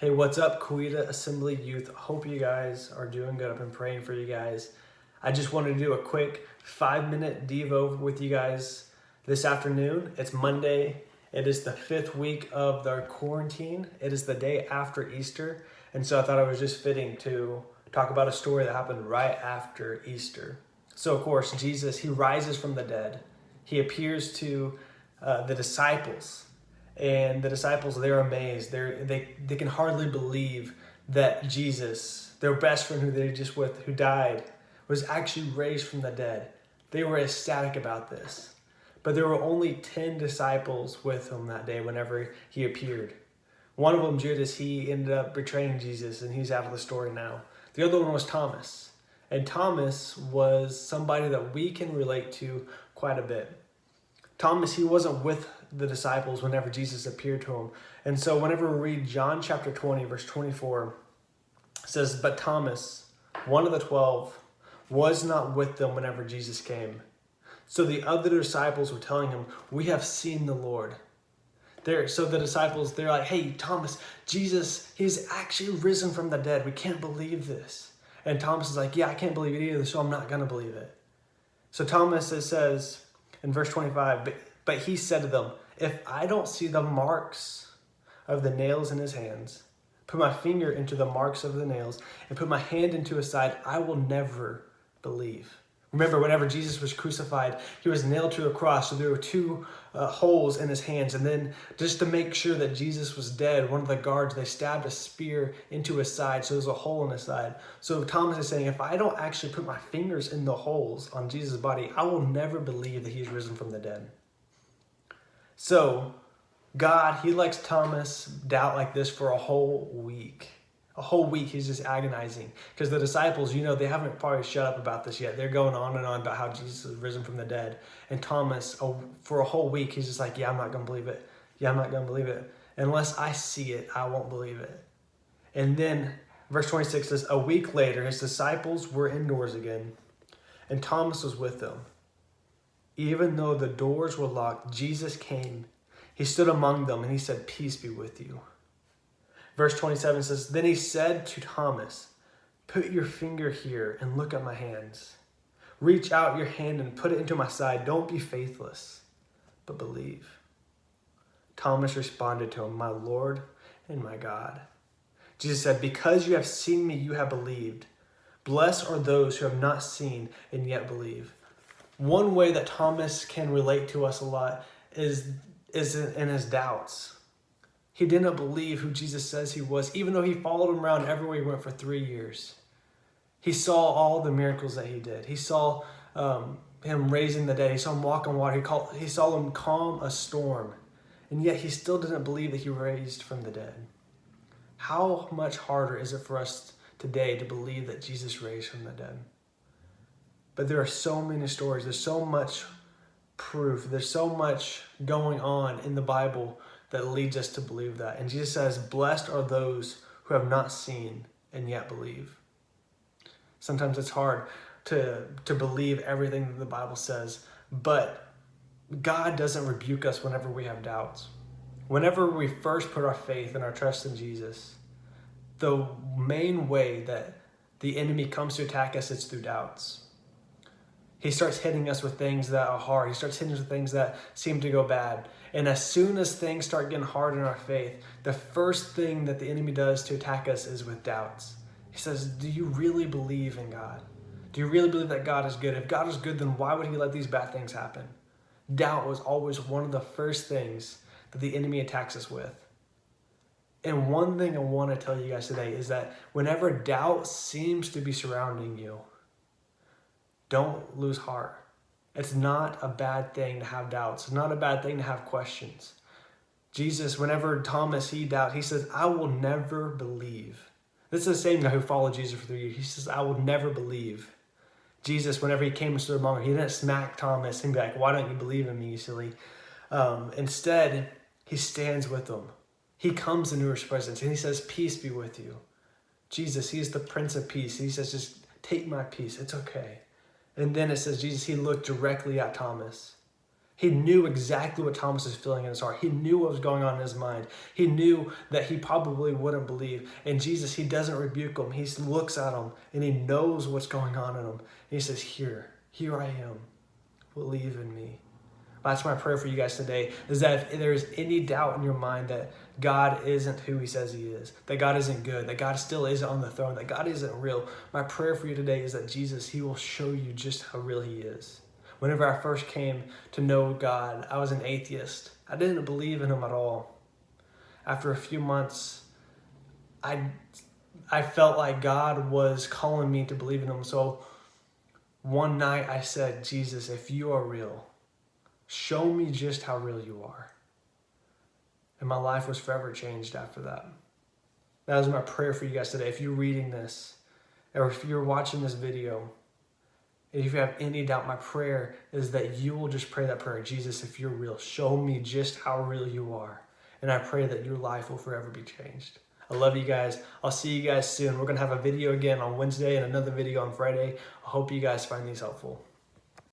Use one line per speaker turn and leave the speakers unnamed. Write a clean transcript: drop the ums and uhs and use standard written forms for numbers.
Hey, what's up, Coweta Assembly Youth? Hope you guys are doing good. I've been praying for you guys. I just wanted to do a quick 5-minute devo with you guys this afternoon. It's Monday. It is the 5th week of our quarantine. It is the day after Easter. And so I thought it was just fitting to talk about a story that happened right after Easter. So, of course, Jesus, he rises from the dead. He appears to the disciples. And the disciples, they're amazed. They can hardly believe that Jesus, their best friend who they just with, who died, was actually raised from the dead. They were ecstatic about this. But there were only 10 disciples with him that day whenever he appeared. One of them, Judas, he ended up betraying Jesus, and he's out of the story now. The other one was Thomas. And Thomas was somebody that we can relate to quite a bit. Thomas, he wasn't with the disciples whenever Jesus appeared to him. And so whenever we read John chapter 20, verse 24, it says, "But Thomas, one of the 12, was not with them whenever Jesus came. So the other disciples were telling him, 'We have seen the Lord.'" So the disciples, they're like, "Hey, Thomas, Jesus, he's actually risen from the dead. We can't believe this." And Thomas is like, "Yeah, I can't believe it either, so I'm not going to believe it." So Thomas, it says in verse 25, but he said to them, "If I don't see the marks of the nails in his hands, put my finger into the marks of the nails, and put my hand into his side, I will never believe." Remember, whenever Jesus was crucified, he was nailed to a cross, so there were two holes in his hands. And then just to make sure that Jesus was dead, one of the guards, they stabbed a spear into his side, so there's a hole in his side. So Thomas is saying, if I don't actually put my fingers in the holes on Jesus' body, I will never believe that he's risen from the dead. So God, he lets Thomas doubt like this for a whole week. A whole week he's just agonizing. Because the disciples, they haven't probably shut up about this yet. They're going on and on about how Jesus is risen from the dead. And Thomas, for a whole week, he's just like, "Yeah, I'm not going to believe it. Yeah, I'm not going to believe it. Unless I see it, I won't believe it." And then verse 26 says, "A week later, his disciples were indoors again, and Thomas was with them. Even though the doors were locked, Jesus came. He stood among them, and he said, 'Peace be with you.'" Verse 27 says, "Then he said to Thomas, 'Put your finger here and look at my hands. Reach out your hand and put it into my side. Don't be faithless, but believe.' Thomas responded to him, 'My Lord and my God.' Jesus said, 'Because you have seen me, you have believed. Blessed are those who have not seen and yet believe.'" One way that Thomas can relate to us a lot is in his doubts. He didn't believe who Jesus says he was, even though he followed him around everywhere he went for 3 years. He saw all the miracles that he did. He saw him raising the dead. He saw him walk on water. He saw him calm a storm. And yet he still didn't believe that he raised from the dead. How much harder is it for us today to believe that Jesus raised from the dead? But there are so many stories. There's so much proof. There's so much going on in the Bible that leads us to believe that. And Jesus says, "Blessed are those who have not seen and yet believe." Sometimes it's hard to believe everything that the Bible says, but God doesn't rebuke us whenever we have doubts. Whenever we first put our faith and our trust in Jesus, the main way that the enemy comes to attack us is through doubts. He starts hitting us with things that are hard. He starts hitting us with things that seem to go bad. And as soon as things start getting hard in our faith, the first thing that the enemy does to attack us is with doubts. He says, "Do you really believe in God? Do you really believe that God is good? If God is good, then why would he let these bad things happen?" Doubt was always one of the first things that the enemy attacks us with. And one thing I want to tell you guys today is that whenever doubt seems to be surrounding you, don't lose heart. It's not a bad thing to have doubts. It's not a bad thing to have questions. Jesus, whenever Thomas, he doubted, he says, "I will never believe." This is the same guy who followed Jesus for 3 years. He says, "I will never believe." Jesus, whenever he came and stood among them, he didn't smack Thomas and be like, "Why don't you believe in me, you silly?" Instead, he stands with them. He comes into his presence and he says, "Peace be with you." Jesus, he is the Prince of Peace. He says, "Just take my peace. It's okay." And then it says Jesus, he looked directly at Thomas. He knew exactly what Thomas is feeling in his heart. He knew what was going on in his mind. He knew that he probably wouldn't believe. And Jesus, he doesn't rebuke him. He looks at him and he knows what's going on in him. And he says, here I am. Believe in me. That's my prayer for you guys today, is that if there's any doubt in your mind that God isn't who he says he is, that God isn't good, that God still isn't on the throne, that God isn't real, my prayer for you today is that Jesus, he will show you just how real he is. Whenever I first came to know God, I was an atheist. I didn't believe in him at all. After a few months, I felt like God was calling me to believe in him. So one night I said, Jesus, if you are real, show me just how real you are. And my life was forever changed after that. That was my prayer for you guys today. If you're reading this, or if you're watching this video, and if you have any doubt, my prayer is that you will just pray that prayer. Jesus, if you're real, show me just how real you are. And I pray that your life will forever be changed. I love you guys. I'll see you guys soon. We're going to have a video again on Wednesday and another video on Friday. I hope you guys find these helpful.